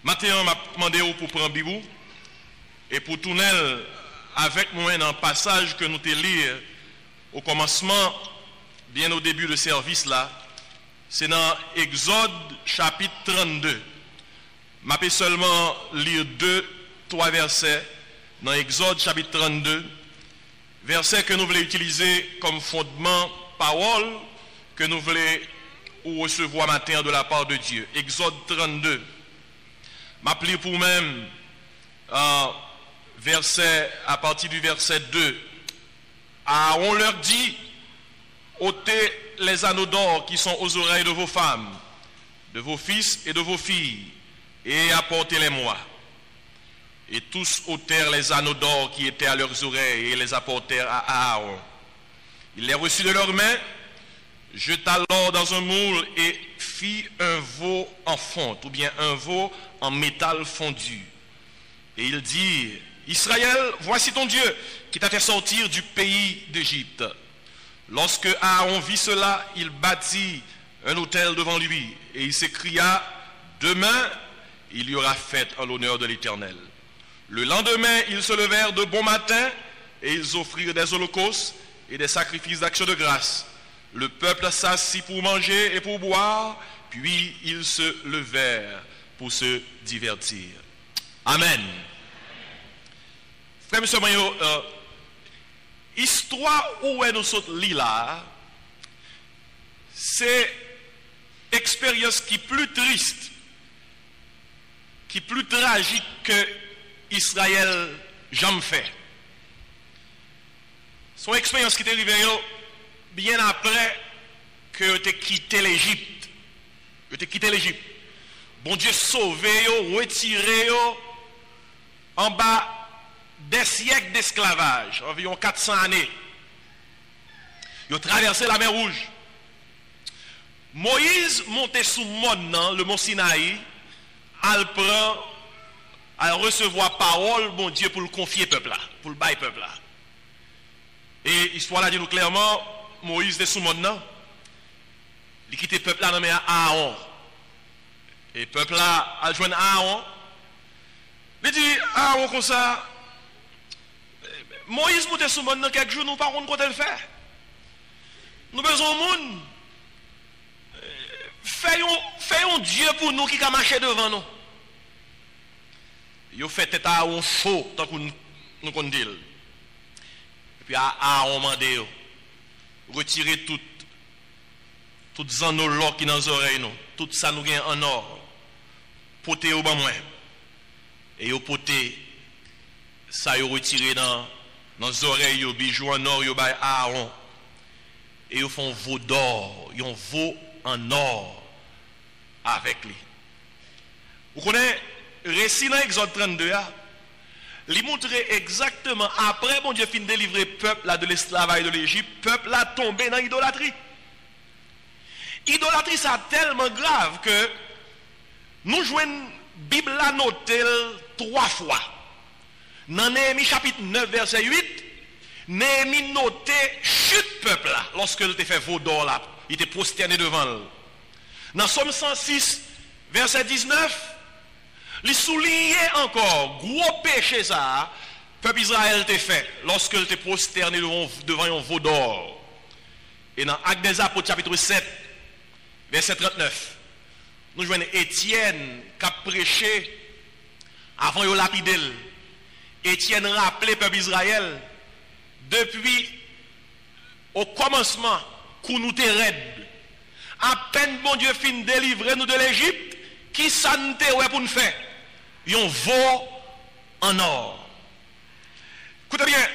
Maintenant, m'a demandé pour prendre Bibou et pour tourner avec moi dans un passage que nous te lire au commencement, bien au début du service là. C'est dans Exode chapitre 32. Je vais seulement lire 2-3 versets dans Exode chapitre 32. Versets que nous voulons utiliser comme fondement, parole que nous voulons recevoir matin de la part de Dieu. Exode 32. M'appeler pour même verset, à partir du verset 2. On leur dit, ôtez les anneaux d'or qui sont aux oreilles de vos femmes, de vos fils et de vos filles, et apportez-les-moi. Et tous ôtèrent les anneaux d'or qui étaient à leurs oreilles et les apportèrent à Aaron. Il les reçut de leurs mains, jeta l'or dans un moule et fit un veau en fonte, ou bien un veau en métal fondu. Et il dit, Israël, voici ton Dieu qui t'a fait sortir du pays d'Égypte. Lorsque Aaron vit cela, il bâtit un autel devant lui et il s'écria, demain, il y aura fête en l'honneur de l'Éternel. Le lendemain, ils se levèrent de bon matin et ils offrirent des holocaustes et des sacrifices d'action de grâce. Le peuple s'assit pour manger et pour boire, puis ils se levèrent pour se divertir. Amen. Frère, monsieur, histoire où nous sommes là, c'est expérience qui est plus triste, qui est plus tragique que Israël jamais fait. Son expérience qui est arrivée bien après que tu aies quitté l'Égypte. Tu as quitté l'Égypte. Bon Dieu sauvé, retiré en bas des siècles d'esclavage, environ 400 années. Ils ont traversé la mer Rouge. Moïse montait sous le mont Sinaï, à recevoir parole, bon Dieu, pour le confier peuple là, pour le bailler peuple là. Et l'histoire là dit nous clairement, Moïse était sous monde, il quittait le peuple là, nommé Aaron. Et le peuple là a joint Aaron. Il dit, Aaron comme ça, Moïse montait sous monde dans quelques jours, nous ne savons pas quoi le faire. Nous besoin de monde. Faisons Dieu pour nous qui a marché devant nous. Ils ont fait tête à Aaron chaud, tant que nous qu'on dit. Et puis Aaron mandé, retirer toutes anneaux l'or qui dans les oreilles, nous. Tout ça nous gagne en or. Poté au bas moins. Et ils ont poté, ça ils ont retiré dans les oreilles, ils ont bijoux en or, ils ont baillé Aaron. Et ils font veau d'or, ils ont veau en or avec lui. Vous connaissez le récit dans Exode 32, il montre exactement après, bon Dieu fin de délivrer le peuple là, de l'esclavage de l'Égypte, le peuple là tombé dans l'idolâtrie. L'idolâtrie, c'est tellement grave que nous jouons une Bible là notée 3 fois. Dans Néhémie chapitre 9, verset 8, Néhémie notait chute peuple là, lorsque il était fait veau d'or là, il était prosterné devant lui. Dans Somme 106, verset 19, il soulignait encore, gros péché ça, peuple Israël était fait, lorsque il était prosterné devant un veau d'or. Et dans Actes des Apôtres, chapitre 7, verset 39, nous voyons Étienne qui a prêché avant de lapider. Étienne rappelait peuple Israël, depuis au commencement, qu'on nous était raide. À peine bon Dieu fin délivrer nous de l'Égypte, qui ça nous était pour nous faire? Yon veau en or. Écoutez bien,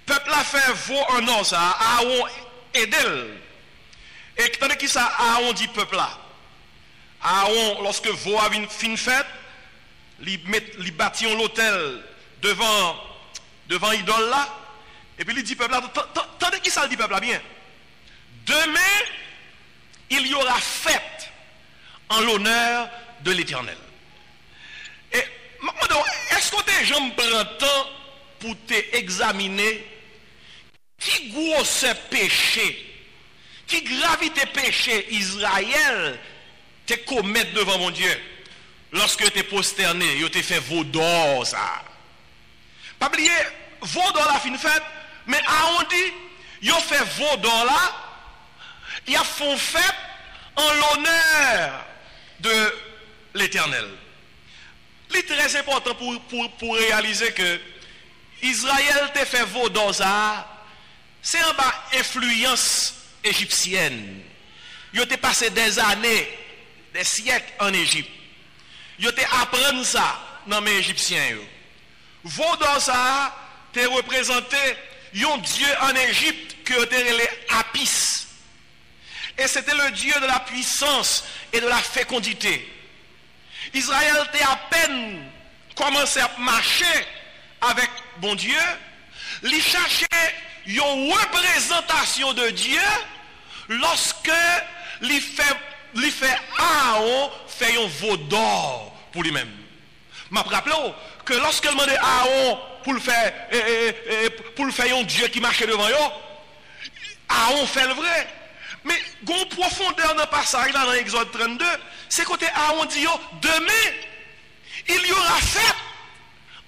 peuple a fait veau en or, ça, Aaron et d'elle. Et tandis que ça, Aaron dit peuple là. Aaron, lorsque veau a fin fait, il bâtit l'autel devant l'idole là, et puis il dit peuple là, tandis que ça dit peuple là bien. Demain, il y aura fête en l'honneur de l'Éternel. Et est-ce que tes gens prennent temps pour t'examiner qui gros péché, qui gravité péché Israël te commettre devant mon Dieu? lorsque tu es prosterné, tu fait veau d'or ça. Pas oublier, veau d'or la fin fête, mais Aaron dit, yo fait veau d'or là, il a font fête en l'honneur de l'Éternel. C'est très important pour réaliser que Israël te fait veau d'or ça, c'est en bas influence égyptienne. Ils ont passé des années, des siècles en Égypte. Ils ont appris ça dans les Égyptiens. Veau d'or ça te représenté un dieu en Égypte que appelé Apis. Et c'était le dieu de la puissance et de la fécondité. Israël a à peine commencé à marcher avec bon Dieu. Il cherchait une représentation de Dieu lorsque il fait Aaron fait un veau d'or pour lui-même. Je me rappelle que lorsque il demandait à Aaron pour le faire un Dieu qui marchait devant lui, Aaron fait le vrai. Mais une profondeur dans le passage là dans Exode 32, c'est côté Aaron dit demain il y aura fête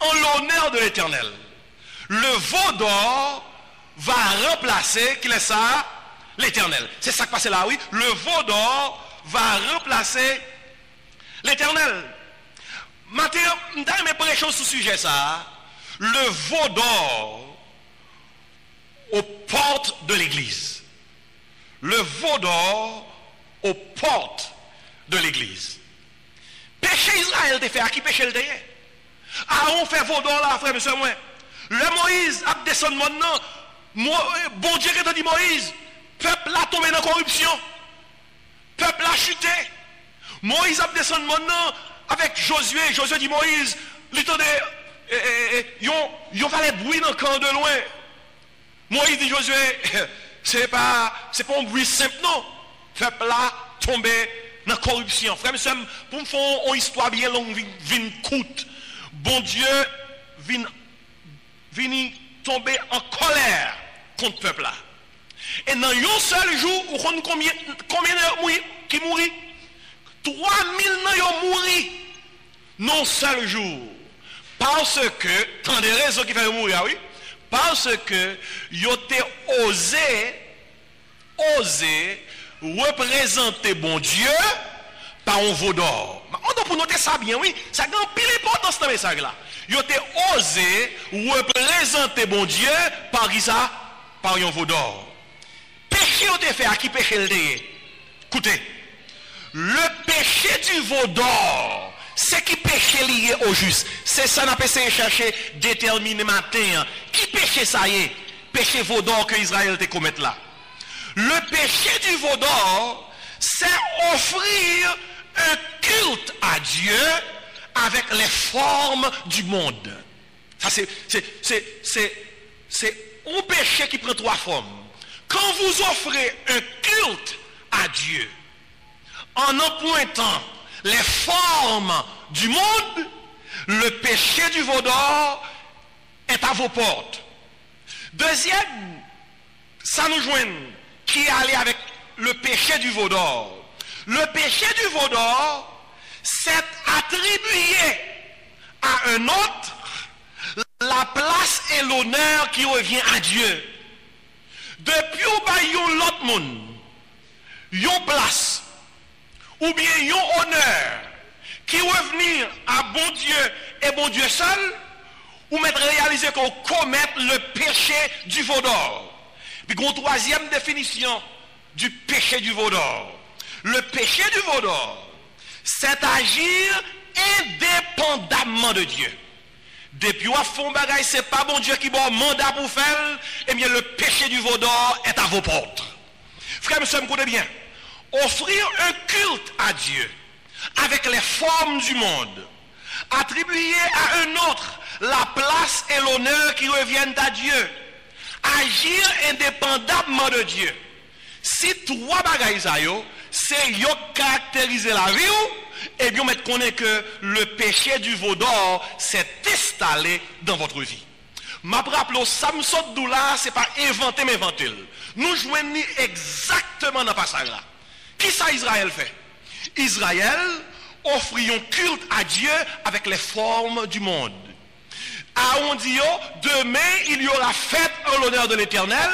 en l'honneur de l'Éternel. Le veau d'or va remplacer, qui est ça, l'Éternel. C'est ça qui passe là, oui. Le veau d'or va remplacer l'Éternel. Maintenant, je vais prêcher sur ce sujet ça. Le veau d'or aux portes de l'église. Le veau d'or aux portes de l'église. Péché Israël te fait à qui péché le derrière. Aaron fait veau d'or là, frère, monsieur, moi. Le Moïse a descendu maintenant. Bon Dieu qui a dit Moïse, peuple a tombé dans la corruption. Peuple a chuté. Moïse a descendu maintenant avec Josué. Josué dit Moïse, il fallait bruit dans le camp de loin. Moïse dit Josué, c'est pas un bruit simple, non. Peuple a tombé dans la corruption. Frère, monsieur, pour me faire une histoire bien longue, vin coûte. Bon Dieu vient tomber en colère contre le peuple là. Et dans un seul jour, vous savez combien qui mourit? 3000 ont mouru dans un seul jour. Parce que, tant des raisons qui font mourir, oui, parce que ils ont osé représenter bon Dieu par un veau d'or. On doit pour noter ça bien, oui, ça a une pile importance dans ce message là. Ils ont osé représenter bon Dieu par ça, par un veau d'or. Péché ont été fait à qui péché le dé? Écoutez, le péché du veau d'or, c'est qui péché lié au juste. C'est ça qu'on a essayé de chercher, déterminer matin. Qui péché ça y est? Péché veau d'or que Israël te commet là. Le péché du veau d'or, c'est offrir un culte à Dieu avec les formes du monde. Ça c'est un péché qui prend trois formes. Quand vous offrez un culte à Dieu en empruntant les formes du monde, le péché du veau d'or est à vos portes. Deuxième, ça nous joint qui est allé avec le péché du veau d'or. Le péché du veau d'or, c'est attribuer à un autre la place et l'honneur qui revient à Dieu. Depuis où l'autre monde, yon place, ou bien yon honneur, qui revenir à bon Dieu et bon Dieu seul, ou mettre réaliser qu'on commet le péché du veau d'or. Puis une troisième définition du péché du veau d'or. Le péché du veau d'or, c'est agir indépendamment de Dieu. Depuis à fond bagaille, c'est pas bon Dieu qui bon mandat pour faire, eh bien le péché du veau d'or est à vos portes. Frère, monsieur, me écoutez bien. Offrir un culte à Dieu avec les formes du monde, attribuer à un autre la place et l'honneur qui reviennent à Dieu, agir indépendamment de Dieu. Si trois bagailles ça yo, c'est yo caractériser la vie, et bien mettre connaît que le péché du veau d'or s'est installé dans votre vie. Ma rappelons ça me saute d'où là, c'est pas inventé mais inventé. Nous joignons exactement dans le passage là. Qui ça Israël fait? Israël offrir un culte à Dieu avec les formes du monde. Aaron dit, demain il y aura fête en l'honneur de l'Éternel.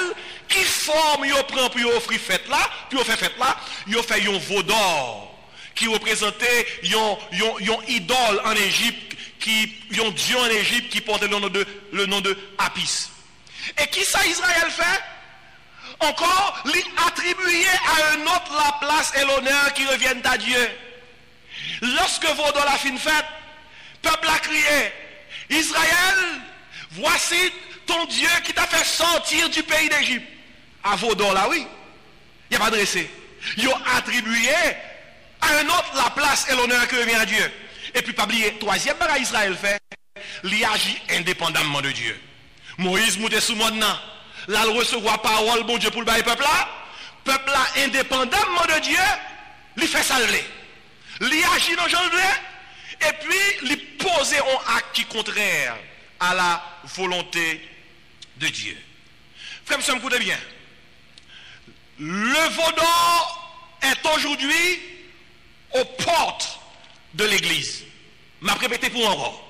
Qui forme yo prend pour offrir fête là, puis on fait fête là, yo fait un veau d'or qui représentait yon idole en Égypte, qui yon dieu en Égypte qui portait le nom de Apis. Et qui ça Israël fait? Encore, lui attribuer à un autre la place et l'honneur qui reviennent à Dieu. Lorsque veau d'or la fin fête, peuple a crié, Israël, voici ton Dieu qui t'a fait sortir du pays d'Égypte. À veau d'or là, oui. Il n'y a pas adressé. Ils ont attribué à un autre la place et l'honneur qui revient à Dieu. Et puis, pas oublier, troisième bagage Israël fait, il agit indépendamment de Dieu. Moïse monte sous monde là, il recevoir parole, bon Dieu, pour le peuple là. Peuple là, indépendamment de Dieu, il fait ça. Il agit dans le et puis il pose un acte qui est contraire à la volonté de Dieu. Frère, ça me écoutez bien. Le veau d'or est aujourd'hui aux portes de l'église. Je vais répéter pour encore.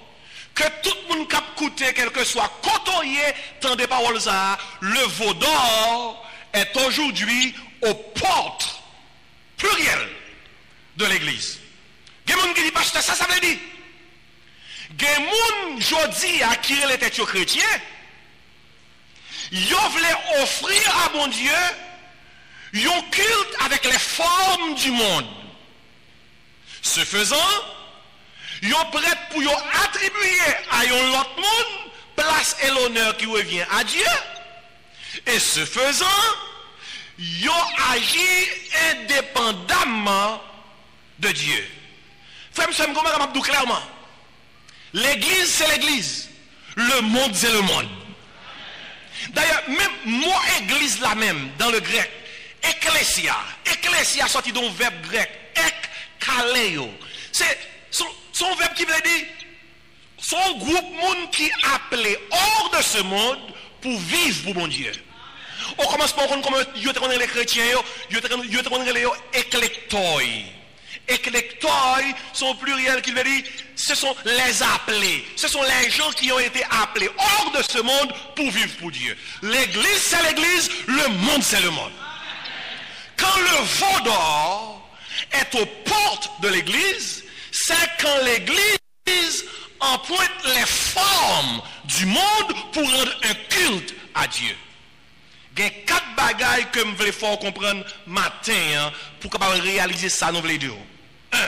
Que tout le monde qui a écouté, quel que soit côtoyé, tant des paroles ça, le veau d'or est aujourd'hui aux portes plurielles de l'église. Il y a des gens qui disent, pasteur, ça veut dire. Il y a des gens aujourd'hui à qui les têtes chrétiens, ils veulent offrir à mon Dieu un culte avec les formes du monde. Ce faisant, ils sont prêts pour attribuer à un autre monde place et l'honneur qui revient à Dieu. Et ce faisant, ils agissent indépendamment de Dieu. Frère, je me dis clairement, l'église c'est l'église, le monde c'est le monde. D'ailleurs, même mot église là même, dans le grec, ecclésia sorti d'un verbe grec, ekkaleo. C'est son verbe qui veut dire, son groupe monde qui appelé hors de ce monde pour vivre pour mon Dieu. On commence par comme les chrétiens, les éclectoi. Éclectoi sont pluriels qui veut dire, ce sont les appelés. Ce sont les gens qui ont été appelés hors de ce monde pour vivre pour Dieu. L'église c'est l'église, le monde c'est le monde. Quand le veau d'or est aux portes de l'église, c'est quand l'église emprunte les formes du monde pour rendre un culte à Dieu. Il y a 4 bagailles que je voulais faire comprendre matin pour capable réaliser ça nous voulons dire. 1.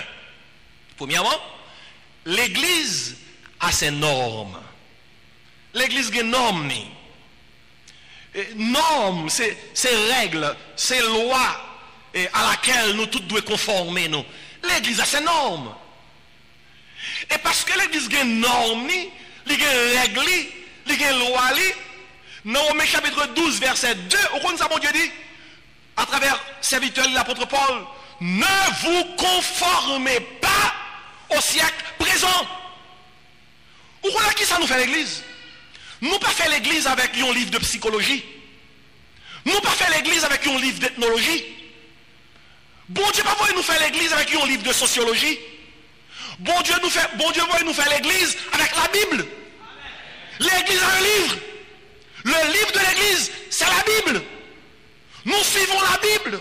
Premièrement, l'église a ses normes. L'église a des normes. Normes, c'est règles, c'est lois à laquelle nous tous devons conformer. L'église a ses normes. Et parce que l'église a des normes, il y a des règles, il y a des lois. Dans Romains chapitre 12, verset 2, au contraire, ça, mon Dieu dit, à travers serviteur de l'apôtre Paul, ne vous conformez pas au siècle présent. Ou voilà qui ça nous fait l'église? Nous pas fait l'église avec un livre de psychologie. Nous pas fait l'église avec un livre d'ethnologie. Bon Dieu pas nous faire l'église avec un livre de sociologie. Bon Dieu nous fait l'église avec la Bible. L'église a un livre. Le livre de l'église, c'est la Bible. Nous suivons la Bible.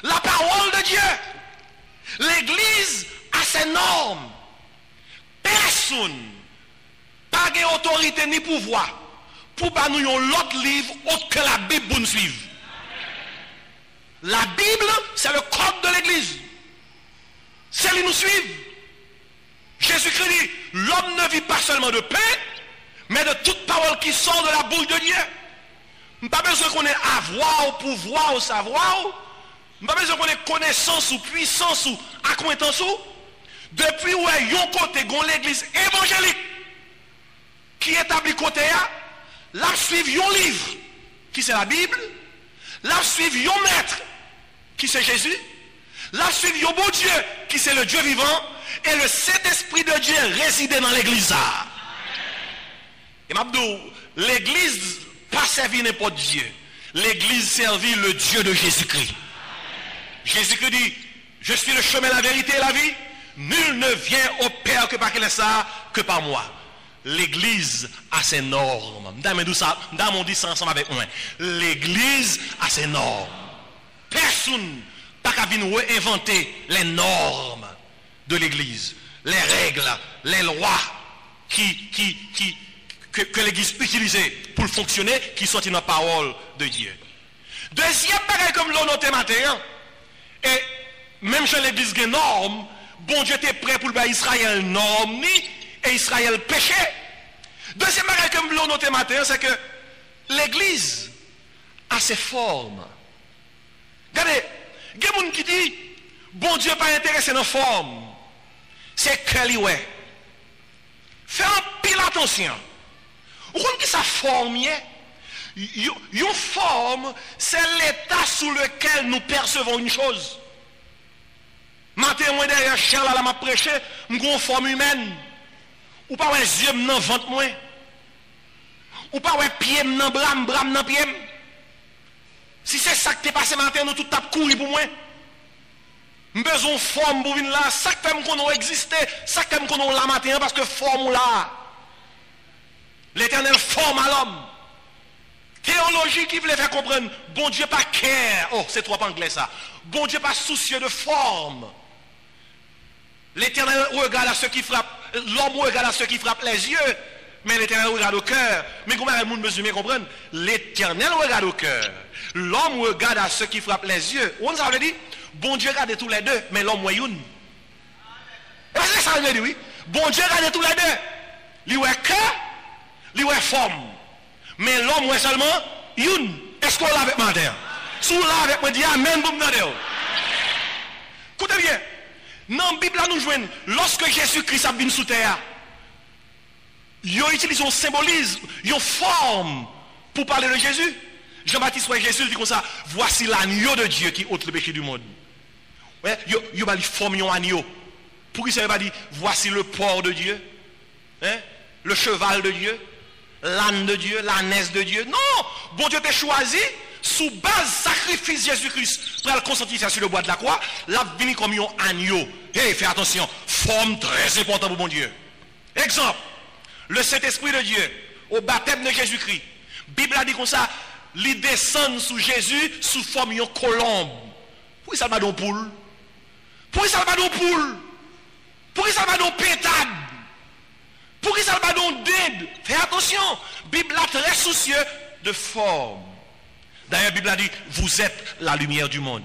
La parole de Dieu. L'église a ses normes. Personne n'a pas d'autorité ni pouvoir pour nous l'autre livre autre que la Bible pour nous suivre. La Bible, c'est le code de l'église. C'est lui nous suivre. Jésus-Christ dit, l'homme ne vit pas seulement de pain, mais de toute parole qui sort de la bouche de Dieu. Pas besoin qu'on ait avoir, ou pouvoir, ou savoir. Pas besoin qu'on ait connaissance ou puissance ou accointance. Depuis où est yon côté, l'église évangélique qui établit côté là, la suivre yon livre qui c'est la Bible, la suivre yon maître qui c'est Jésus, la suivre yon bon Dieu qui c'est le Dieu vivant, et le Saint-Esprit de Dieu réside dans l'église. Et m'abdou, l'église pas servir n'importe Dieu. L'église servit le Dieu de Jésus-Christ. Jésus-Christ dit, je suis le chemin, la vérité et la vie. nul ne vient au Père que par quel est ça, que par moi. L'église a ses normes. Dans mon dit ça ensemble avec moi. L'église a ses normes. Personne n'a qu'à venir réinventer les normes de l'église, les règles, les lois que l'église utilisait pour fonctionner, qui sont dans la parole de Dieu. Deuxième pareil comme l'on noté matin, et même chez l'église des normes, bon Dieu était prêt pour le Israël norme et Israël péché. Deuxième pareil comme l'on noté matin, c'est que l'église a ses formes. Regardez, il y a des gens qui disent, bon Dieu pas intéressé dans la forme. C'est que lui, ouais. Fais un pile attention. Vous comprenez que ça forme, une forme, c'est l'état sous lequel nous percevons une chose. Matin, moi derrière chien là, m'a prêché, j'ai une forme humaine. Ou pas les yeux dans ventre moi. Ou pas les pieds dans bras dans pied. Si c'est ça qui t'est passé matin, nous tout tape courir pour moi. J'ai besoin de forme pour venir là. Ça qui fait qu'on existe, ça qui fait qu'on la matin parce que forme là. L'Éternel forme à l'homme. Théologie qui voulait faire comprendre, bon Dieu pas care. Oh, c'est trop anglais ça. Bon Dieu pas soucieux de forme. L'Éternel regarde à ceux qui frappent, l'homme regarde à ceux qui frappent les yeux, mais l'Éternel regarde au cœur. Mais comment le monde besoin comprendre? L'Éternel regarde au cœur. L'homme regarde à ceux qui frappent les yeux. On ça veut dire, bon Dieu regarde tous les deux, mais l'homme est une. Est-ce que ça veut dire oui? Bon Dieu regarde tous les deux. Lui est cœur, lui est forme. Mais l'homme est seulement une. Est-ce qu'on l'a avec moi d'ailleurs? Si on l'a avec moi, dis amen pour me dire. Écoutez bien. Dans la Bible, nous jouons, lorsque Jésus-Christ a venu sous terre, il utilise un symbolisme, une forme pour parler de Jésus. Jean-Baptiste, ouais, Jésus dit comme ça, voici l'agneau de Dieu qui ôte le péché du monde. Ouais, il va dire forme un agneau. Pourquoi ça ne veut pas dire voici le porc de Dieu, hein? Le cheval de Dieu, l'âne de Dieu, l'ânesse de Dieu. Non, bon Dieu t'a choisi sous base sacrifice Jésus-Christ pour le consentir sur le bois de la croix, l'a venu comme un agneau. Hey, fais attention, forme très importante pour mon Dieu. Exemple, le Saint-Esprit de Dieu, au baptême de Jésus-Christ, la Bible a dit comme ça, il descend sous Jésus sous forme de colombe. Pourquoi ça va dans poule? Pourquoi ça va dans poule? Pourquoi ça va dans pétade? Pourquoi ça va dans dinde? Fais attention, la Bible est très soucieux de forme. D'ailleurs, la Bible a dit, vous êtes la lumière du monde.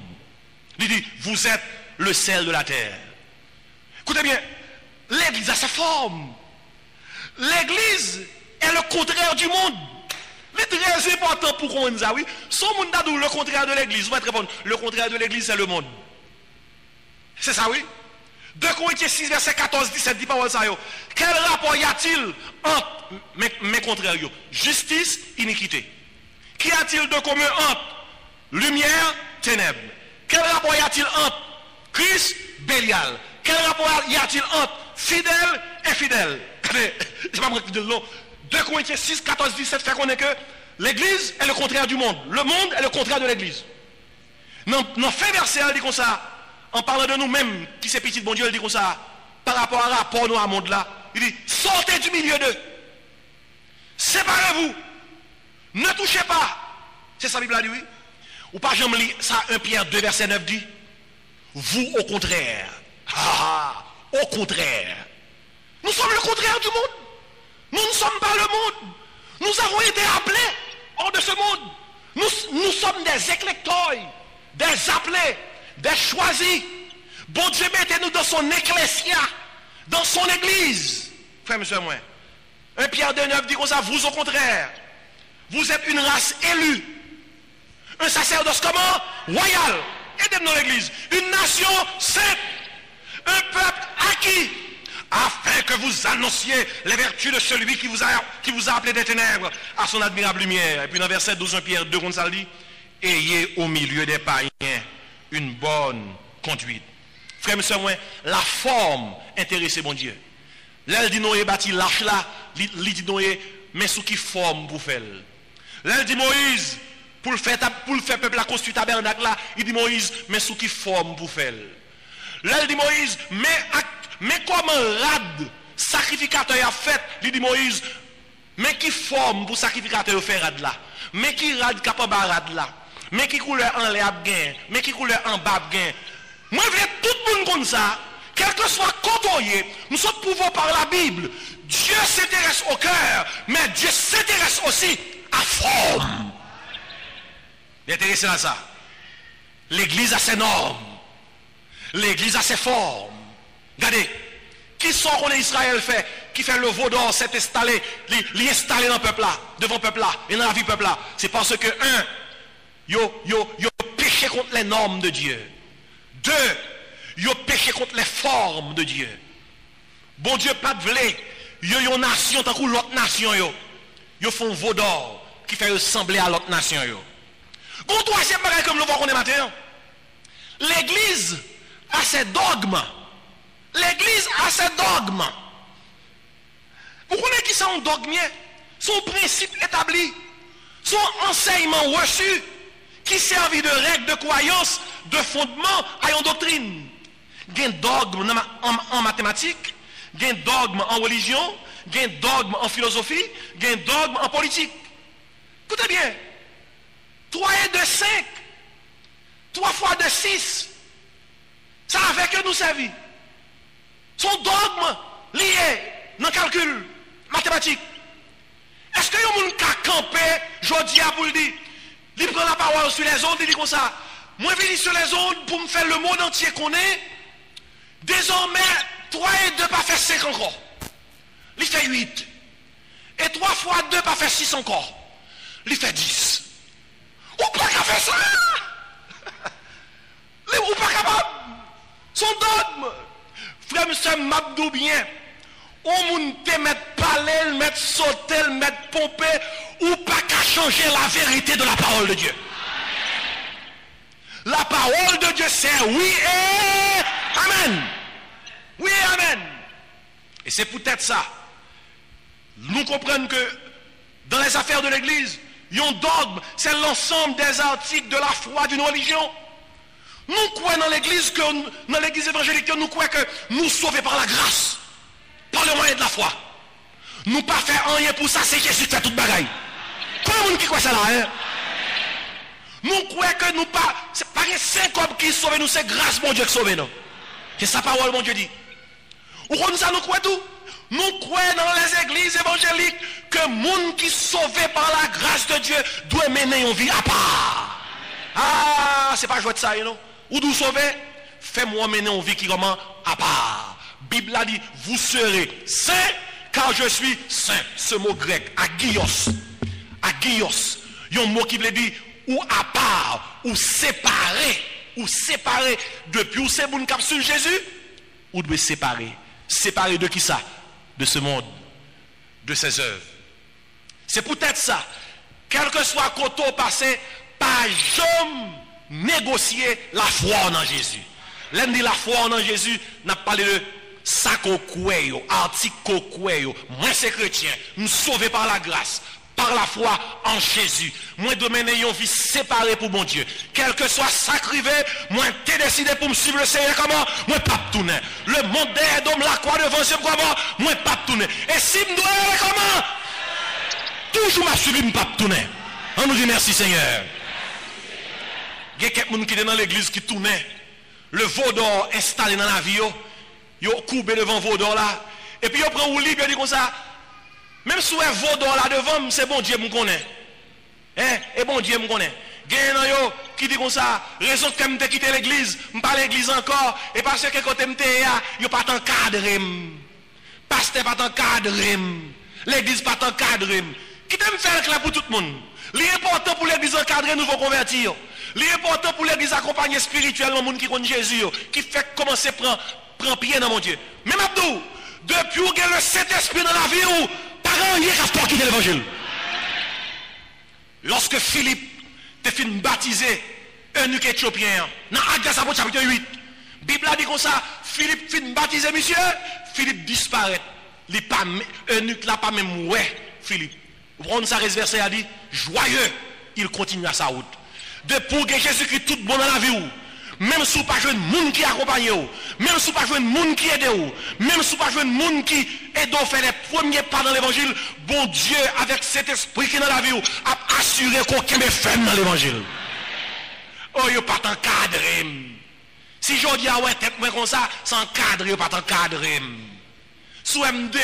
Il dit, vous êtes le sel de la terre. Écoutez bien, l'église a sa forme. L'église est le contraire du monde. C'est très important pour qu'on dise, oui. Son monde a dit le contraire de l'église. Vous allez répondre, le contraire de l'église, c'est le monde. C'est ça, oui. 2 Corinthiens 6, verset 14, 17, dit pas ça. Quel rapport y a-t-il entre mes contraires? Justice, iniquité. Qu'y a-t-il de commun entre lumière, ténèbres? Quel rapport y a-t-il entre Christ, Bélial? Quel rapport y a-t-il entre fidèle et fidèle? Je ne vais pas me dire long. 2 Corinthiens 6, 14, 17 fait connaître que l'église est le contraire du monde. Le monde est le contraire de l'église. Dans fin verset, elle dit comme ça, en parlant de nous-mêmes, qui c'est petit bon Dieu, elle dit comme ça, par rapport à rapport nous à monde là, il dit, sortez du milieu d'eux. Séparez-vous. Ne touchez pas. C'est ça la Bible a dit, oui. Ou pas, j'aime lire ça, 1 Pierre 2, verset 9 dit, vous au contraire. Au contraire. Nous sommes le contraire du monde. Nous ne sommes pas le monde. Nous avons été appelés hors de ce monde. Nous sommes des éclecteurs, des appelés, des choisis. Bon Dieu, mettez-nous dans son ecclésia, dans son église. Frère, monsieur, moi. 1 Pierre 2, 9 dit comme ça, vous au contraire. Vous êtes une race élue. Un sacerdoce comment? Royal. Aidez-nous dans l'église. Une nation sainte. Un peuple acquis. Afin que vous annonciez les vertus de celui qui vous a appelé des ténèbres à son admirable lumière. Et puis dans verset 12, 1 Pierre 2, comme ça dit, ayez au milieu des païens une bonne conduite. Frère, monsieur, moi, la forme intéressée, mon Dieu. Là, il dit Noé bâti l'arche là, il dit Noé, mais sous qui forme vous faites? Là, il dit Moïse, pour le faire peuple à construire tabernacle là, il dit Moïse, mais sous qui forme vous faites? Là, il dit Moïse, mais Mais comment rad sacrificateur a fait, lui dit Moïse, mais qui forme pour sacrificateur faire rad là? Mais qui rad capable rad là? Mais qui couleur en l'air gain? Mais qui couleur en bas gain? Moi, je veux tout le monde comme ça, quel que soit côtoyé, nous sommes pouvoirs par la Bible. Dieu s'intéresse au cœur, mais Dieu s'intéresse aussi à forme. Il est intéressé à ça. L'église a ses normes. L'église a ses formes. Regardez, qui sont qu'on Israël fait, qui fait le veau d'or, s'est installé, l'installer dans le peuple là, devant le peuple là, et dans la vie peuple là. C'est parce que, un, yo péché contre les normes de Dieu. Deux, yo péché contre les formes de Dieu. Bon Dieu pas de vlé, yo une nation tant que l'autre nation yo font veau d'or qui fait ressembler à l'autre nation yo. Bon troisième bagage comme le voit qu'on est matin. L'église a ses dogmes. L'église a ses dogmes. Vous connaissez qui sont dogmes? Son principe établi, son enseignement reçu qui servit de règle de croyance, de fondement à une doctrine. Il y a un dogme en mathématiques, il y a un dogme en religion, il y a un dogme en philosophie, il y a un dogme en politique. Écoutez bien. 3 et 2, 5. 3 fois 2, 6. Ça avec que nous servit. Son dogme lié dans le calcul mathématique. Est-ce que vous avez campé, je dis à vous le dire, il prend la parole sur les autres, il dit comme ça, moi je vais sur les autres pour me faire le monde entier qu'on est. Désormais, 3 et 2 pas fait 5 encore. Il fait 8. Et 3 fois 2 pas fait 6 encore. Il fait 10. Ou pas qu'à faire ça? Ou pas capable? Son dogme. Frère, monsieur, m'abdou bien. On moun te mettre parler, mettre sauter, mettre pomper, ou pas qu'à changer la vérité de la parole de Dieu. La parole de Dieu, c'est oui et amen. Oui et amen. Et c'est peut-être ça. Nous comprenons que dans les affaires de l'Église, un dogme, c'est l'ensemble des articles de la foi d'une religion. Nous croyons dans l'Église évangélique, nous croyons que nous sauvons par la grâce, par le moyen de la foi. Nous pas faire rien pour ça, c'est Jésus qui fait toute bagaille. Comment monde qui croit ça là, hein? Nous croyons que nous pas, c'est pas les 5 hommes qui sauvent nous, c'est grâce mon Dieu qui sauve nous. C'est sa parole mon Dieu dit. Ou comme ça nous croyons tout? Nous croyons dans les églises évangéliques que le monde qui est sauvé par la grâce de Dieu doit mener une vie à part. Ah, c'est pas jouer de ça, non? Ou d'où sauver? Fais-moi mener une vie qui comment à part. Bible a dit, vous serez saints car je suis saint. Ce mot grec, agios. Agios. Il y a un mot qui veut dire ou à part, ou séparé. Ou séparé depuis où c'est bon cap sur Jésus. Ou doit séparer. Séparer de qui ça? De ce monde, de ses œuvres. C'est peut-être ça. Quel que soit le côté passé, pas jamais négocier la foi en Jésus. L'un dit la foi en Jésus, n'a pas parlé de saco cueyo, article cueyo. Moi c'est chrétien, nous sauvés par la grâce, par la foi en Jésus. Moi de mener une vie séparée pour mon Dieu. Quel que soit sacrivé, moi t'ai décidé pour me suivre le Seigneur comment? Moi pas tourner. Le monde derrière d'homme la croix devant c'est comment? Moi pas tourner. Et si me dois aller comment? Toujours m'a suivi me pas tourner. On nous dit merci Seigneur. Il y a quelqu'un qui est dans l'église qui tournait. Le veau d'or installé dans la vie, il a courbé devant le veau d'or là. Et puis il prend un livre et dit comme ça. Même si vous avez veau d'or là devant, c'est bon Dieu me connaît. Hein? Et bon Dieu me connaît. Il y a un yo qui dit comme ça. Raison que je quitté l'église, je ne pas l'église encore. Et parce que côté je suis pas encadré. Pasteur pas encadré. L'église pas encadré. Qui t'aime faire clair pour tout le monde. L'important pour l'église encadrer nouveau convertir. L'important pour l'église accompagner spirituellement les gens qui connaissent Jésus, qui fait commencer à prendre pied dans mon Dieu. Même Abdou, depuis où il y a le Saint-Esprit dans la vie, où par rien qui a quitté l'évangile. Lorsque Philippe te fait baptiser eunuque éthiopien, dans Actes chapitre 8, la Bible a dit comme ça, Philippe fait baptiser monsieur, Philippe disparaît. Eunuque là pas même ouais, Philippe. Vous prenez ça, verset a dit, joyeux, il continue à sa route. Depuis que Jésus-Christ tout bon dans la vie, même si vous pas jouer monde qui accompagne vous, même si vous pas jouer monde qui aide vous, même si vous pas jouer monde qui aide vous faire les premiers pas dans l'évangile, bon Dieu avec cet esprit qui est dans la vie a assuré qu'aucun ne fait dans l'évangile. Oh, il pas encadré. Si je dis ouais tête moi comme ça, sans cadre, pas encadré. Sous M2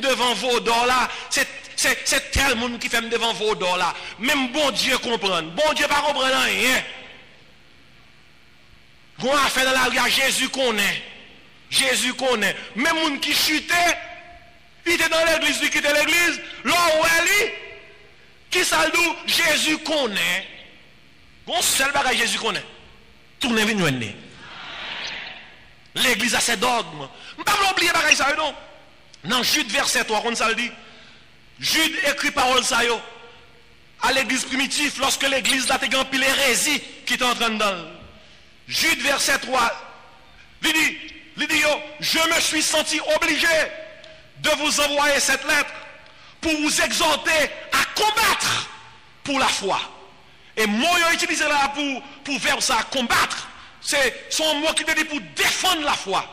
devant vos dors là, c'est tel monde qui fait devant vos dors là. Même bon Dieu comprend. Bon Dieu pas comprendre rien. Qu'on a fait dans la rue, Jésus connaît. Jésus connaît. Même monde qui chutait, il était dans l'église, il quittait l'église. Là où elle qui ça dit, Jésus connaît. Bon seul bagage Jésus connaît. Tournez venir nous. L'église a ses dogmes. Je ne peux pas oublier bagage ça non. Dans Jude verset 3, on ça le dit. Jude écrit parole ça yo. À l'église primitive, lorsque l'église là était en pile hérésie qui était en train de Jude verset 3, il dit yo, je me suis senti obligé de vous envoyer cette lettre pour vous exhorter à combattre pour la foi. Et moi j'ai utilisé là pour faire ça, combattre. C'est son mot qui te dit pour défendre la foi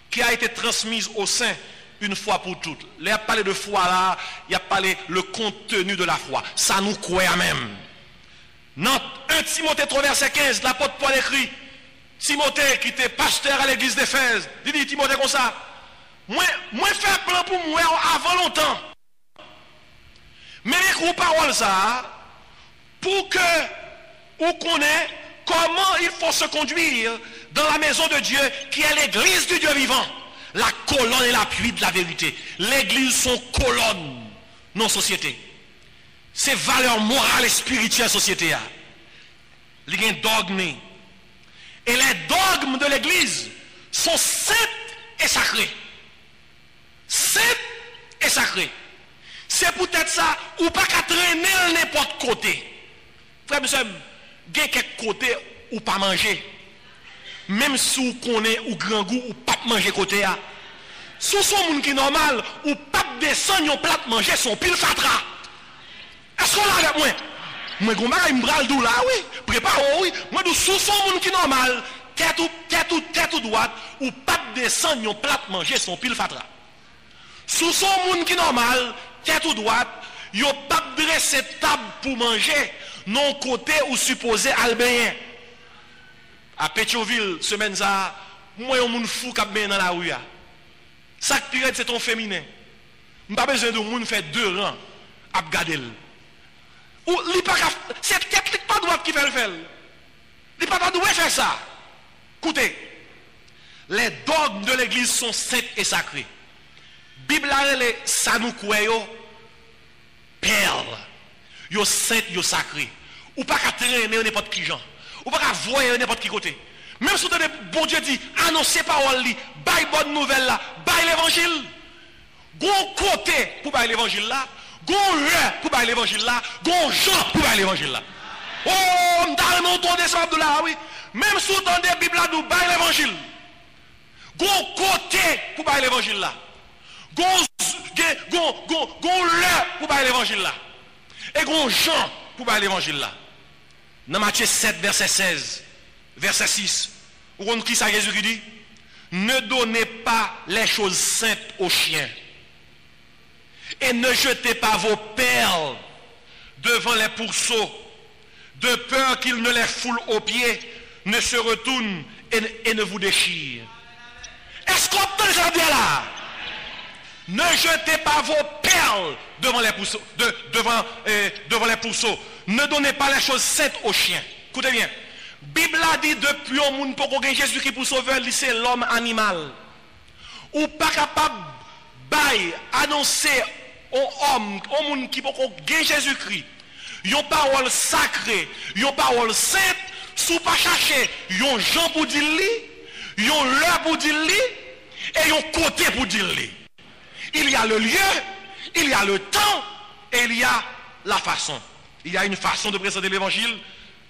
qui a été transmise au sein une fois pour toutes. Il a parlé de foi là, il a parlé le contenu de la foi. Ça nous croit même. Dans 1 Timothée 3 verset 15, l'apôtre Paul écrit, Timothée qui était pasteur à l'église d'Éphèse, il dit Timothée comme ça, moi faire plan pour moi avant longtemps. Mais les paroles ça, pour que vous connaissez comment il faut se conduire dans la maison de Dieu qui est l'église du Dieu vivant. La colonne et l'appui de la vérité. L'église sont colonnes non société. C'est valeurs morales et spirituelles société. Il y a un dogme. Et les dogmes de l'église sont saints et sacrés. Saints et sacrés. C'est peut-être ça, ou pas qu'à traîner n'importe côté. Frère, monsieur, il y a quelques côtés ou pas manger. Même si vous connaissez ou grand goût ou pas manger côté là. Si son monde qui est normal ou pas descendre un plat manger son pile fatra. Est-ce qu'on l'a avec moi? Moi je me bral dou là oui, prépare oui. Moi do sous son monde qui est normal, tête ou droite ou pas descendre un plat manger son pile fatra. Sous son monde qui est normal, tête ou droite, yo pas dresser table pour manger non côté ou supposé albéen. À Pétionville, semaine ça, moi, un monde fou qui a bien dans la rue. Ça qui pire, c'est ton féminin. Je n'ai pas besoin de monde faire 2 rangs à regarder. C'est peut-être pas droit qui fait le faire. Il n'est pas droit de faire ça. Écoutez, les dogmes de l'église sont saints et sacrés. Bible ça nous croit, perle. Yo saint, yo sacré. Ou pas qu'à traîner n'importe qui gens. Ou pas qu'à voir n'importe qui côté. Même si bon Dieu dit, annoncez parole li, bail bonne nouvelle là, bail l'évangile. Gon côté pour bail l'évangile là, gon le pour bail l'évangile là, gon Jean pour bail l'évangile là. Oh, m't'a monté de là, oui. Même si dans des Bibles là, nous bail l'évangile. Gon côté pour bail l'évangile là. Gon le pour bail l'évangile là. Et gon Jean pour bail l'évangile là. Dans Matthieu 7, verset 16, verset 6, vous comprenez qui ça Jésus qui dit? Ne donnez pas les choses saintes aux chiens. Et ne jetez pas vos perles devant les pourceaux, de peur qu'ils ne les foulent aux pieds, ne se retournent et ne vous déchirent. Est-ce qu'on peut ça bien là? Ne jetez pas vos perles devant les pourceaux, devant les pourceaux. Ne donnez pas les choses saintes aux chiens. Écoutez bien. Bible a dit depuis au monde pour qu'on Jésus qui pour sauver, c'est l'homme animal. Ou pas capable de annoncer aux hommes, au monde qui pour qu'on Jésus-Christ. Une parole sacrée, une parole sainte, sous pas chercher, yon Jean pour dire li, yon l'heure pour dire li, et yon côté pour dire li. Il y a le lieu, il y a le temps, et il y a la façon. Il y a une façon de présenter l'évangile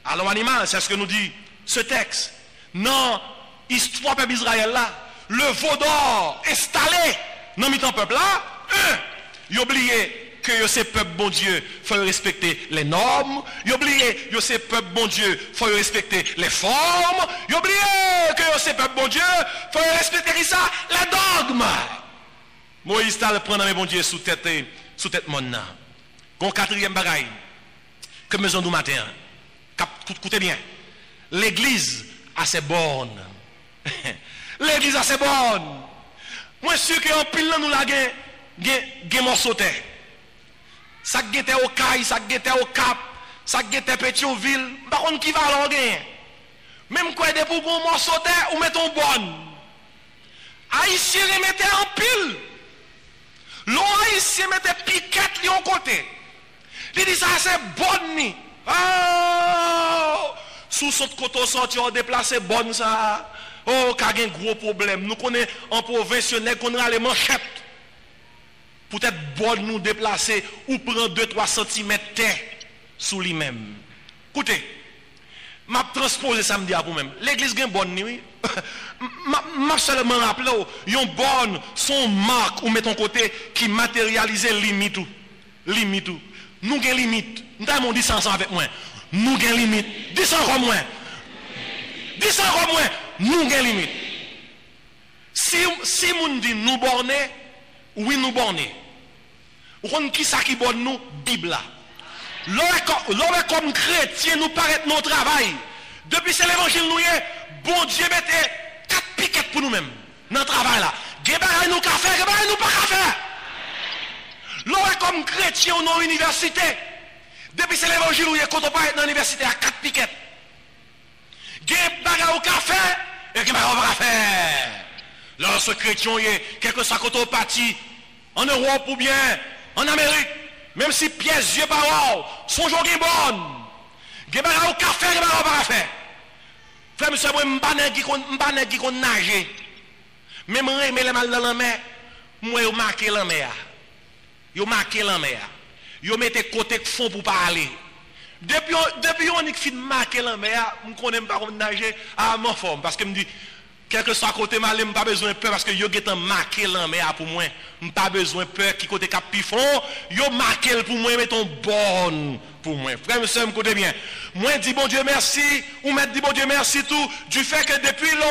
à l'homme animal, c'est ce que nous dit ce texte. Dans l'histoire peuple Israël là, le veau d'or installé dans le peuple là, il a oublié que c'est peuple bon Dieu, faut respecter les normes. Ils oublié que c'est peuple bon Dieu, faut respecter les formes. Ils oublié que c'est peuple bon Dieu, faut respecter ça, les dogmes. Moïse t'a le prendre mes bon Dieu sous tête monde. Gon quatrième bagaille que maison du matin. Écoutez bien. L'église a ses bornes. L'église a ses bornes. Moi sûr que en pile nous la gen morceau terre. Ça gete au Caille, ça gete au Cap, ça gete Pétionville, par contre qui va alors gagner. Même quoi de pour bon morceau terre ou mettons bonne. Haïtien remettait en pile. L'on haïtien mettait piquette li en côté. Il dit ça c'est bonne ni. Oh! Sous son côté sorti on déplacer bonne ça. Oh, qu'a un gros problème. Nous connaissons en province qu'on a les manchettes. Peut-être bonne nous déplacer ou prendre 2-3 cm terre sous lui-même. Écoutez, m'a transposé samedi à vous-même. L'église est bonne oui. M'a seulement rappelé yon bonne son marque ou mettons côté qui matérialise limite tout. Limite tout. Nous avons limite. Nous avons dit ça ensemble avec moi. Nous avons limite. Dis ça encore moins. Dis ça encore moins. Nous avons limite. Si moun dit nous borner, oui nous borner. Ou kon qui ça qui borne nous Bible là. L'homme comme chrétien nous paraît notre travail. Depuis c'est l'évangile nous est, bon Dieu mettait 4 piquettes pour nous-mêmes dans le travail là. Gebara nous ka faire, gebara nous pas ka faire. L'homme comme chrétien ou non université. Depuis c'est l'évangile nous est quand on paraît dans l'université à 4 piquettes. Gebara ou ka faire et gebara pas ka faire. Lorsque chrétien est quelque soit quand on parti en Europe ou bien en Amérique, même si pièces yeux parole son jour qui bonne. Gebara ou ka faire, gebara pas ka faire. Frère monsieur moi m'bane qui kon nager. Même remet les mal dans la mer, moi yo marqué la mer. Yo marqué la mer. Yo mettez côté fond pour pas aller. Depuis on est fin marqué la mer, me connais pas comment nager à mon forme parce que me dit quelque soit côté mal, m'pas besoin peur parce que yo getan marqué la mer pour moi. M'pas besoin peur qui côté cap pifon, yo marqué pour moi mettons bonne pour moi. Frère monsieur me côté bien. Moi dis bon Dieu merci ou mettre dit bon Dieu merci tout du fait que depuis là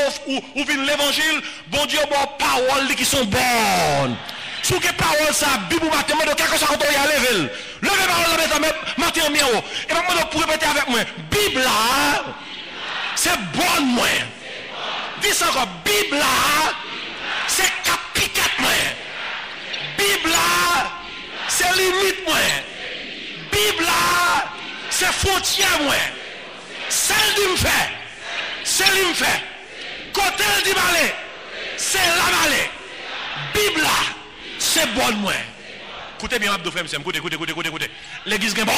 où vient l'évangile, bon Dieu bon paroles qui sont bonnes. Sous que parole ça Bible matin de quelque chose quand on y a lever. Levez parole matin en miro. Et pas moi pour répéter avec moi. Bible là c'est bonne moi. Dis ça encore Bible là c'est capicat moi. Bible là c'est limite moi. Bible là c'est frontière moi. Celle dit me fait. C'est lui me fait. Côté dit balai. C'est la balai. Bible là c'est bon moi. Écoutez bien Abdou frère, écoutez. L'église est bonne.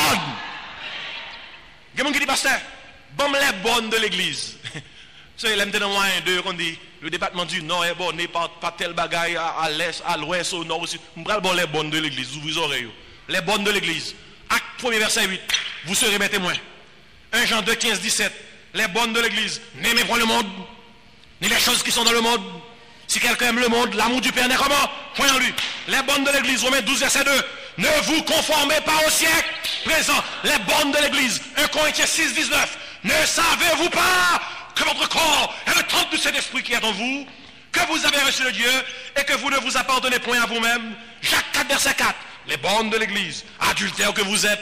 Quelqu'un qui dit pasteur, bon les bonnes de l'église. C'est l'aime dans moi deux qu'on dit le département du nord est bon, n'est pas tel bagaille à l'est, à l'ouest, au nord aussi. On parle bon les bonnes de l'église, ouvrez les oreilles. Les bonnes de l'église. Acte 1er verset 8. Vous serez mes témoins. 1 Jean 2 15 17. Les bonnes de l'église, n'aimez pas le monde, ni les choses qui sont dans le monde. Si quelqu'un aime le monde, l'amour du Père n'est comment? Point en lui. Les bonnes de l'église, Romains 12, verset 2. Ne vous conformez pas au siècle présent. Les bonnes de l'église, 1 Corinthiens 6, 19. Ne savez-vous pas que votre corps est le temple du Saint-Esprit qui est en vous, que vous avez reçu de Dieu et que vous ne vous appartenez point à vous-même? Jacques 4, verset 4. Les bonnes de l'église, adultères que vous êtes.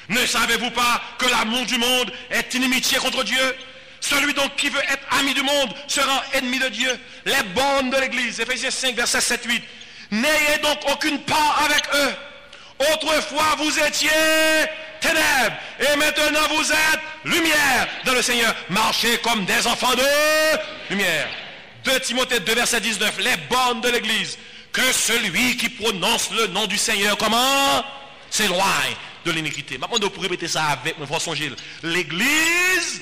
Ne savez-vous pas que l'amour du monde est inimitié contre Dieu? Celui donc qui veut être ami du monde sera ennemi de Dieu. Les bonnes de l'église, Éphésiens 5, verset 7-8. N'ayez donc aucune part avec eux. Autrefois vous étiez ténèbres et maintenant vous êtes lumière dans le Seigneur. Marchez comme des enfants de lumière. 2 Timothée 2, verset 19. Les bonnes de l'église. Que celui qui prononce le nom du Seigneur comment s'éloigne de l'iniquité. Maintenant, vous pouvez répéter ça avec moi, frère Songil. L'église,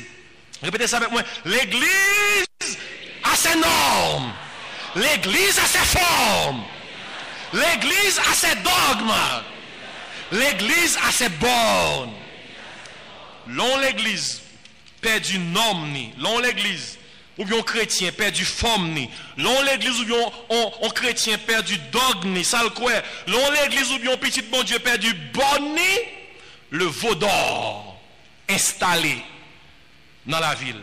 répétez ça avec moi. L'église a ses normes. L'église a ses formes. L'église a ses dogmes. L'église a ses bornes. L'on l'église perd du nom ni. L'on l'église ou bien un chrétien perdu forme ni, l'on l'église ou bien un chrétien perdu dogme ni, ça le quoi, l'on l'église ou bien un petit bon Dieu perdu bon ni, le veau d'or installé dans la ville.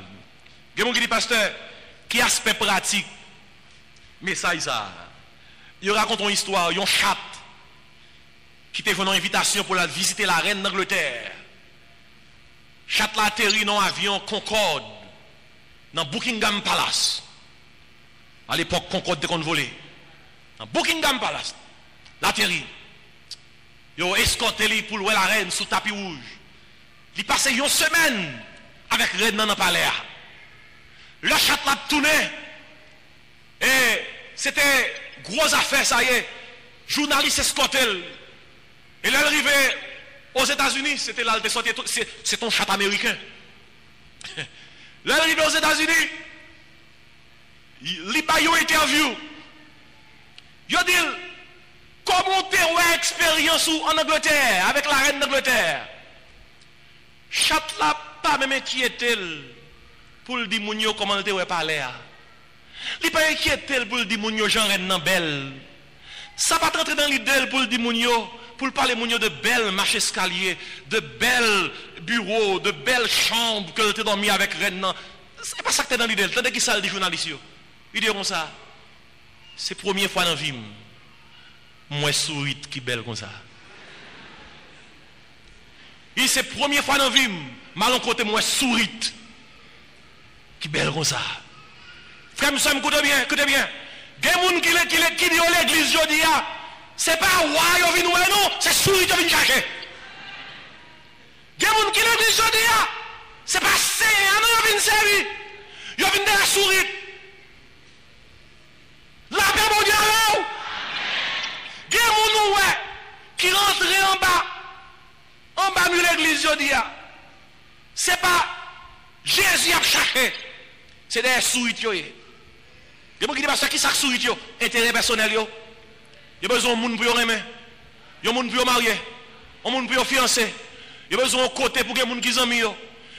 Il y a qui dit pasteur, qui aspect pratique, mais ça, il raconte une histoire, il y a un chat qui te fait une invitation pour la visiter la reine d'Angleterre. Chat la atterri dans un avion Concorde, dans Buckingham Palace. À l'époque, Concorde était volé. Dans Buckingham Palace, l'atterri. Ils ont escorté pour louer la reine sous tapis rouge. Il passait une semaine avec la reine dans le palais. Le chat l'a tourné. Et c'était grosse affaire, ça y est. Journaliste escorté. Et là, arrivé aux États-Unis, c'était là, c'est ton chat américain. Là, arrivé aux États-Unis, il a eu une interview. Il a dit, comment tu as eu expérience en Angleterre, avec la reine d'Angleterre? Chat là, pas même inquiété pour le dire comment tu as parlé. Il n'est pas inquiété pour le dire Jean reine belle. Ça va rentrer dans l'idée pour le dire pour parler de belles marches escaliers, de belles bureaux, de belles chambres que tu as dormi avec reine. C'est pas ça que tu es dans l'idée. Tandis qu'il ça des journalistes. Il dit comme ça. C'est la première fois dans la vie. Moi souris qui belle comme ça. Il c'est la première fois dans la vie. Malon côté moi souris qui belle comme ça. Frère, nous sommes écoutez bien, écoutez bien. Il y a des gens qui disent à l'église aujourd'hui, c'est pas roi qui vient non, c'est souris qui vient chercher. Il y a des gens qui disent à l'église aujourd'hui, c'est pas Seigneur qui vient servir. Il vient de la souris. La paix mondiale. Il y a des gens qui rentrent en bas de l'église aujourd'hui. C'est pas Jésus qui a cherché, c'est des souris. Il y a des gens qui disent que souris, intérêt personnel. Il y a besoin de monde pour aimer. Il y a besoin de monde pour marier. Il y a besoin pour fiancer. Il y a besoin de côté pour que les gens qui sont amis.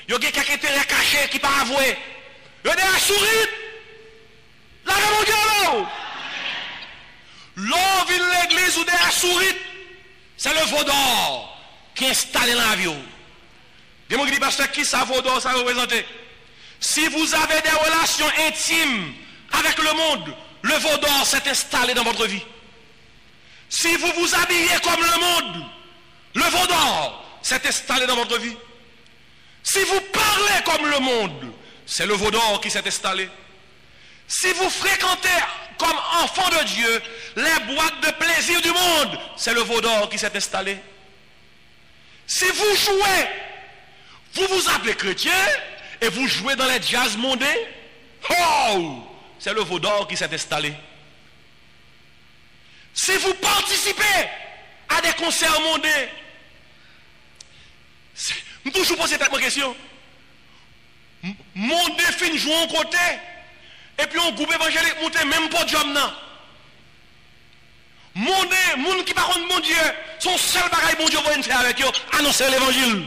Il y a quelques intérêts cachés qui ne pas avouer. Il y a des souris. La mondiale. L'on vient de l'église ou des souris. C'est le veau d'or qui est installé dans l'avion. Il y a des gens qui disent parce que qui ça veau d'or ça représente. Si vous avez des relations intimes avec le monde, le veau d'or s'est installé dans votre vie. Si vous vous habillez comme le monde, le veau d'or s'est installé dans votre vie. Si vous parlez comme le monde, c'est le veau d'or qui s'est installé. Si vous fréquentez comme enfant de Dieu les boîtes de plaisir du monde, c'est le veau d'or qui s'est installé. Si vous jouez, vous vous appelez chrétien et vous jouez dans les jazz mondains, oh, c'est le veau d'or qui s'est installé. Si vous participez à des concerts mondains, je toujours poser cette question. Mon défi joue en côté, et puis on groupe évangélique monte même pas de job non. Monde qui par contre mon Dieu, son seul bagage mon Dieu va faire avec eux, annoncer l'évangile.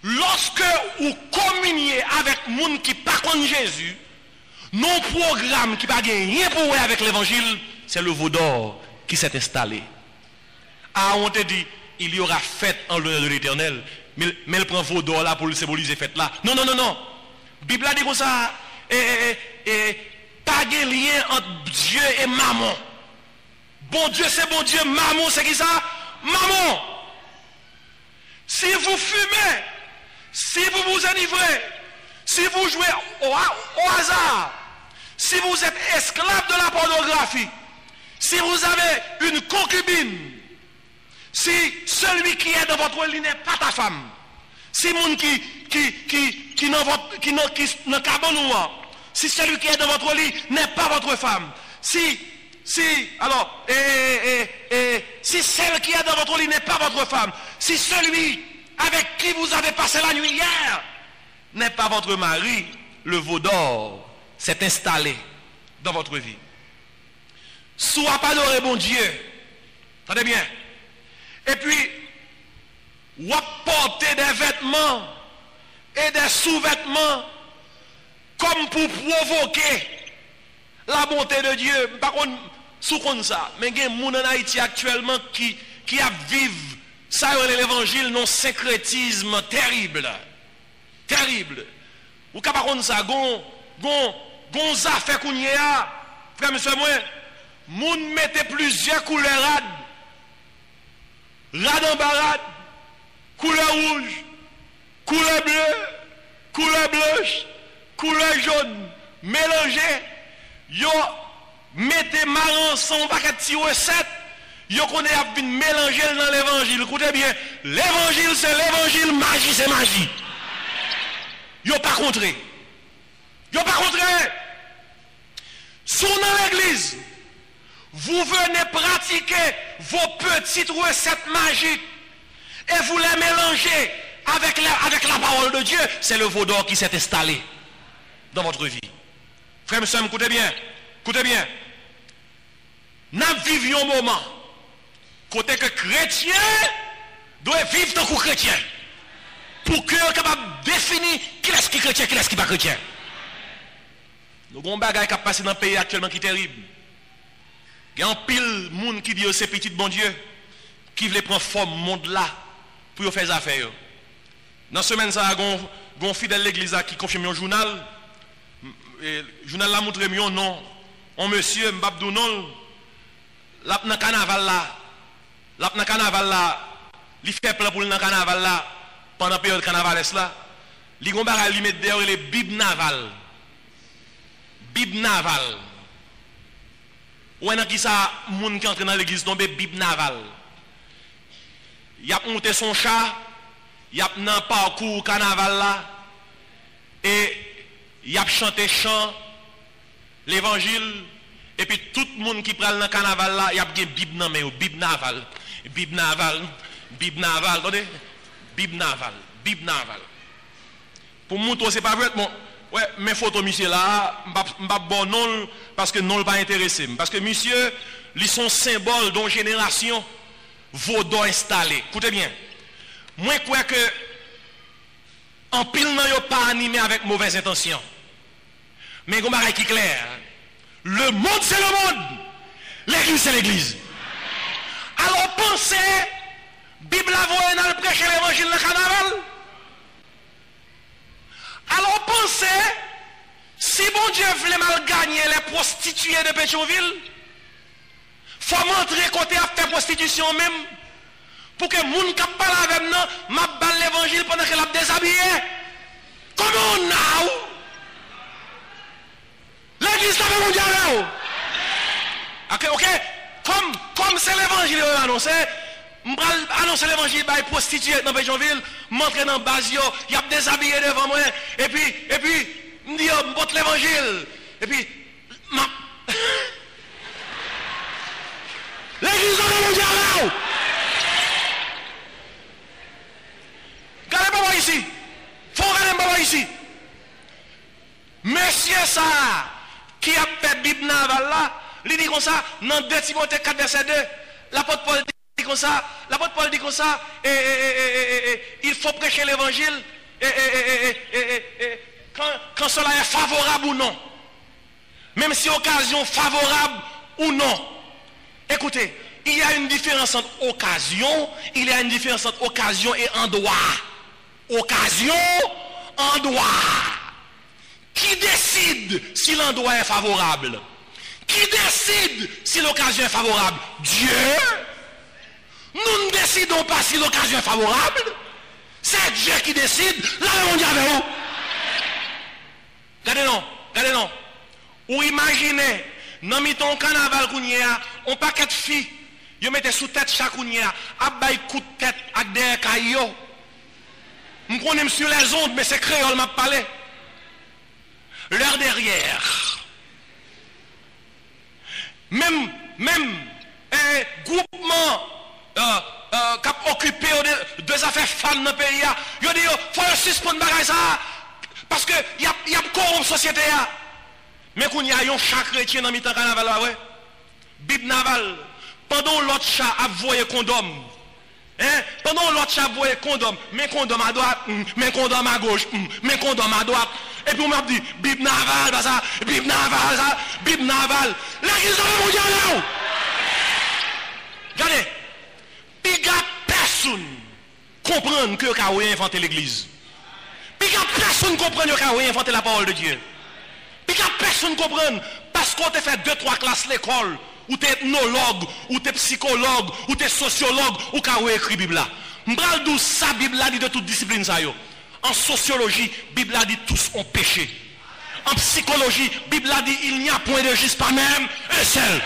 Lorsque vous communiez avec monde qui par contre Jésus, non programme qui n'a rien pour voir avec l'évangile, c'est le veau d'or qui s'est installé. Ah, on te dit, il y aura fête en l'honneur de l'Éternel, mais elle prend veau d'or là pour le symboliser fête là. Non. La Bible a dit comme ça, pas de lien entre Dieu et maman. Bon Dieu c'est bon Dieu, maman c'est qui ça? Maman. Si vous fumez, si vous vous enivrez, si vous jouez au hasard, si vous êtes esclave de la pornographie, si vous avez une concubine, si celui qui est dans votre lit n'est pas ta femme, si mon qui n'a qu'à bon, si celui qui est dans votre lit n'est pas votre femme, si celle qui est dans votre lit n'est pas votre femme, si celui avec qui vous avez passé la nuit hier n'est pas votre mari, le veau d'or s'est installé dans votre vie. Soit pas adorer bon Dieu. Attendez bien. Et puis, ou porter des vêtements et des sous-vêtements comme pour provoquer la bonté de Dieu. Par contre, sous comme ça, mais il y a des gens en Haïti actuellement qui vivent ça, l'évangile, non syncrétisme terrible. Terrible. Ou par contre ça, gonza fait qu'on y a, frère, monsieur, moi, moun mette plusieurs couleurs rad en barade, couleur rouge, couleur bleue, couleur blanche, couleur jaune, mélangé, yo mettez marron ensemble, paquet de recettes, yo connaît à mélanger dans l'évangile. Écoutez bien, l'évangile c'est l'évangile, magie c'est magie. Yo pas contré. Yo pas contré. Sous dans l'église, vous venez pratiquer vos petites recettes magiques et vous les mélangez avec la parole de Dieu. C'est le veau d'or qui s'est installé dans votre vie. Frères et sœurs, écoutez bien. Écoutez bien. Nous vivions un moment côté que chrétien doit vivre tant que chrétien. Pour que soit capable de définir qui est-ce qui est chrétien, qui est-ce qui n'est pas chrétien. Nous avons un bagage qui a passé dans le pays actuellement qui est terrible. Il y a un pile de monde qui dit que c'est petit bon Dieu, qui veut prendre forme monde là pour faire des affaires. Dans cette semaine, il y a un fidèle de l'église qui confirme un journal. Le journal a montré un nom. Un monsieur, Mbabdou non, là, dans le carnaval là, il fait plein pour le carnaval là, pendant la période carnaval là, il y a un met derrière les Bib Naval. Bib Naval. Ou est-ce qui ça, moun qui entre dans l'église tombe Bib Naval. Il a monté son chat, il a dans le parcours carnaval là, et il a chanté chant, l'évangile, et puis tout le monde qui prend dans le carnaval là, il y a bien Bib nan mais Bib Naval. Bib Naval, Bib Naval, attendez, Bib Naval, Bib Naval. Pour montrer c'est pas vrai, bon, ouais, mes photos monsieur là, m'pa bon non parce que non pas intéressé, parce que monsieur, ils sont symboles d'une génération vaudou installé. Écoutez bien. Moi je crois que en pile nan yo pas animé avec mauvaise intention. Mais gon bagay qui clair. Le monde c'est le monde. L'église c'est l'église. Alors pensez, Bible a voulu dans le prêcher l'évangile dans le carnaval. Alors pensez, si bon Dieu voulait mal gagner les prostituées de Pétionville, il faut montrer côté à faire prostitution même, pour que les gens qui parlent avec nous, m'a balle l'évangile pendant qu'elle a déshabillé. Comment now? L'église là mon Dieu. Ok. Comme c'est l'évangile annoncé, je annoncer l'évangile par prostituée dans Pétionville, montrer dans Basio, il y a déshabillé devant moi, et puis, je dis, je montre l'évangile, et puis, l'église là mon Dieu. Regardez pas ici. Faut regarder pas ici. Monsieur ça, qui a fait Bible Naval là, il dit comme ça, dans 2 Timothée 4 verset 2, l'apôtre Paul dit comme ça, il faut prêcher l'évangile, quand cela est favorable ou non. Même si occasion favorable ou non. Écoutez, il y a une différence entre occasion, il y a une différence entre occasion et endroit. Occasion, endroit. Qui décide si l'endroit est favorable? Qui décide si l'occasion est favorable? Dieu. Nous ne décidons pas si l'occasion est favorable. C'est Dieu qui décide. Là, on dit avec vous. Regardez non. Ou imaginez, dans le carnaval qu'on y a, on paquet de filles, ils mettent sous tête chaque qu'on y a, à bail coup de tête à des caillots. Je connais sur les ondes, mais c'est créole m'a parlé. L'heure derrière. Même groupement qui a occupé deux affaires femmes dans le pays, il dit il faut suspendre bagage ça parce que il y a corrompt société. Mais qu'on y a chaque chrétien dans le temps carnaval là, ouais. Bible Naval, pendant l'autre chat a voyé condom. Pendant l'autre chat voyé condom, mais condom à droite, mais condom à gauche, mais condom à droite. Et puis on m'a dit, Bible naval, pas ça, Bible naval, ça, Bible naval. L'église mondiale là. Regardez, puis il y a personne comprendre que Kaoué a inventé l'église. Puis il y a personne comprendre que Kaoué a inventé la parole de Dieu. Puis il y a personne comprendre parce qu'on t'a fait 2-3 classes l'école, ou t'es ethnologue, ou t'es psychologue, ou t'es sociologue, ou Kaoué écrit Bible là. M'bral d'où ça Bible là dit de toute discipline ça yo. En sociologie, Bible a dit tous ont péché. En psychologie, Bible a dit il n'y a point de juste, pas même un seul.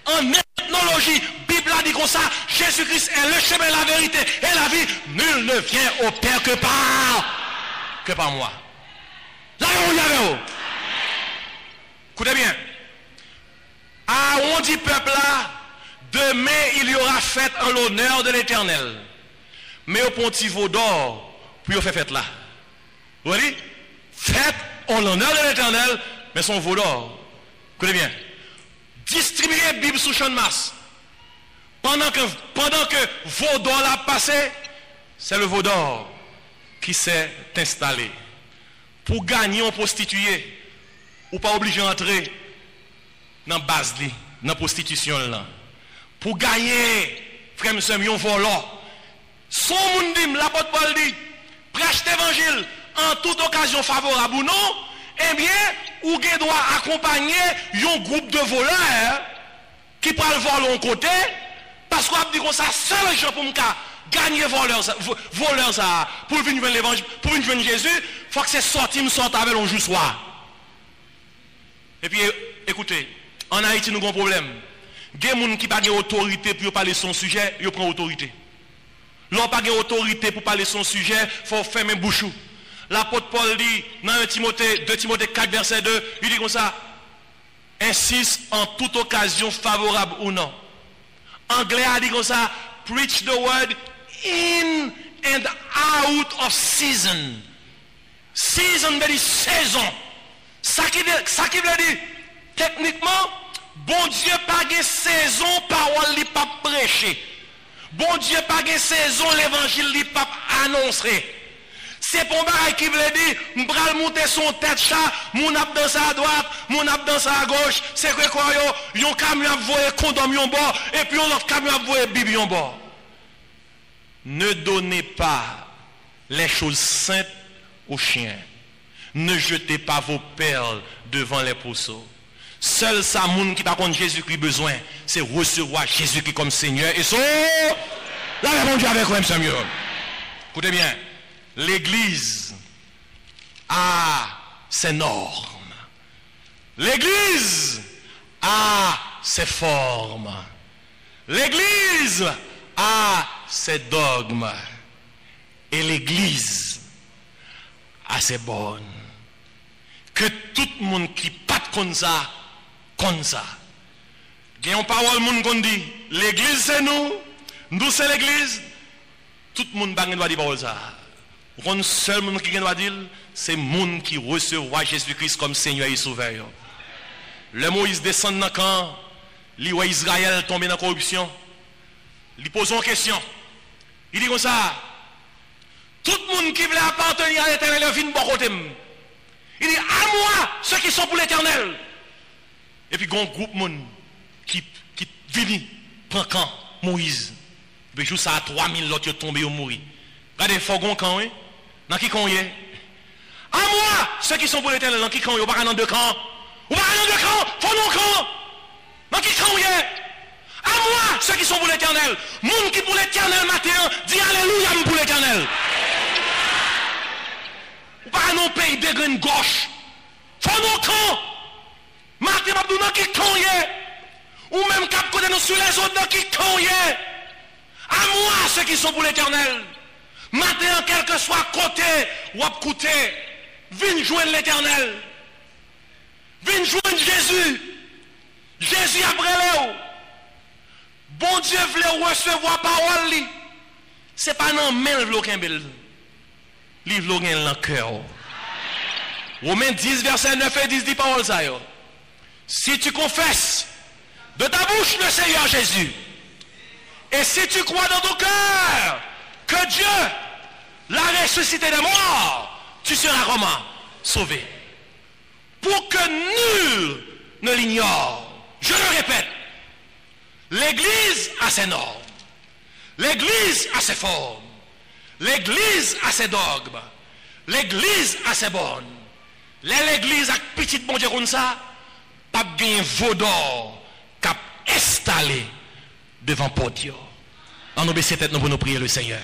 En ethnologie, Bible a dit comme ça, Jésus-Christ est le chemin, la vérité et la vie. Nul ne vient au Père que par moi. Là où il y avait. Écoutez bien. Ah, on dit peuple là, demain il y aura fête en l'honneur de l'Éternel. Mais au pontiveau d'or, puis on fait fête là. Vous voyez? Fête en l'honneur de l'Éternel, mais son veau d'or. Écoutez bien. Distribuer Bible sous champ de masse. Pendant que veau d'or l'a passé, c'est le veau d'or qui s'est installé. Pour gagner en prostituée, ou pas obligé d'entrer dans la base, dans la prostitution là. Pour gagner, frère, monsieur, un volant. Son monde dit, l'apôtre Paul dit, prêche l'évangile en toute occasion favorable ou non, eh bien, ou vous doit accompagner un groupe de voleurs qui parlent voler en côté, parce qu'on a dit comme ça, seul gens pour me gagner voleurs ça, pour venir l'évangile, pour venir Jésus, il faut que c'est sorti, me sorte avec un jour soir. Et puis, écoutez, en Haïti, nous avons un problème. Il y a des gens qui n'ont pas d'autorité pour parler de son sujet, ils prennent autorité. L'on n'a pas d'autorité pour parler de son sujet, il faut fermer bouche. L'apôtre Paul dit, dans 2 Timothée 4, verset 2, il dit comme ça, insiste en toute occasion favorable ou non. Anglais a dit comme ça, preach the word in and out of season. Season veut dire saison. Ça qui veut dire, techniquement, bon Dieu pas de saison, parole n'est pas prêchée. Bon Dieu pas de saison, l'évangile n'est pas annoncé. C'est pour moi qui veut dire, m'bral monter son tête chat, mon ap dans sa droite, mon ap dans sa gauche, c'est que quoi yon camion a voyé condom yon bord, et puis l'autre camion a voyé bibi yon bord. Ne donnez pas les choses saintes aux chiens. Ne jetez pas vos perles devant les pourceaux. Seul ça moun qui par contre Jésus-Christ besoin, c'est recevoir Jésus-Christ comme Seigneur et son. Là, mon Dieu avec vous, Seigneur. Écoutez bien. L'église a ses normes. L'église a ses formes. L'église a ses dogmes. Et l'église a ses bornes. Que tout le monde qui pas comme ça, comme ça. Il y a une parole qui dit, l'église c'est nous c'est l'église. Tout le monde doit dire parole ça. Le seul monde qui doit dire, c'est le monde qui recevra Jésus-Christ comme Seigneur et Sauveur. Le Moïse descend dans le camp, il voit Israël tomber dans la corruption. Il pose une question. Il dit comme ça, tout le monde qui veut appartenir à l'Éternel vient de bon côté. Il dit, à moi, ceux qui sont pour l'Éternel. Et puis, il y a un groupe de monde qui vient, prend camp, Moïse. Et puis, ça à 3000 l'autre qui tombé ou mourir. Regardez, il faut qu'on camp, oui. Dans qui camp y est? À moi, ceux qui sont pour l'Éternel, dans qui camp y est? Ou pas dans deux camps? Ou pas dans deux camps? Faut non camp? Dans qui camp y est? À moi, ceux qui sont pour l'Éternel. Moun qui pour l'Éternel matin, dit alléluia pour l'Éternel. Ou pas dans pays de graine gauche. Faut non camp? Matin, m'a dit dans qui camp y est? Ou même cap côté nous sur les autres, dans qui camp y est? À moi, ceux qui sont pour l'Éternel. Maintenant, quel que soit côté ou à côté, viens joindre l'Éternel. Viens joindre Jésus. Jésus après l'eau. Bon Dieu voulait recevoir parole. C'est pas non mais le aucun bel. Livre le dans le cœur. Romains 10 verset 9 et 10 dit parole ça yo. Si tu confesses de ta bouche le Seigneur Jésus, et si tu crois dans ton cœur que Dieu l'a ressuscité des morts, tu seras comment? sauvé. Pour que nul ne l'ignore, je le répète, l'Église a ses normes, l'Église a ses formes, l'Église a ses dogmes, l'Église a ses bornes. L'Église a petite bon Dieu comme ça, pas gain vaudor cap installé devant porte. En nous baisser tête nous pour nous prier le Seigneur.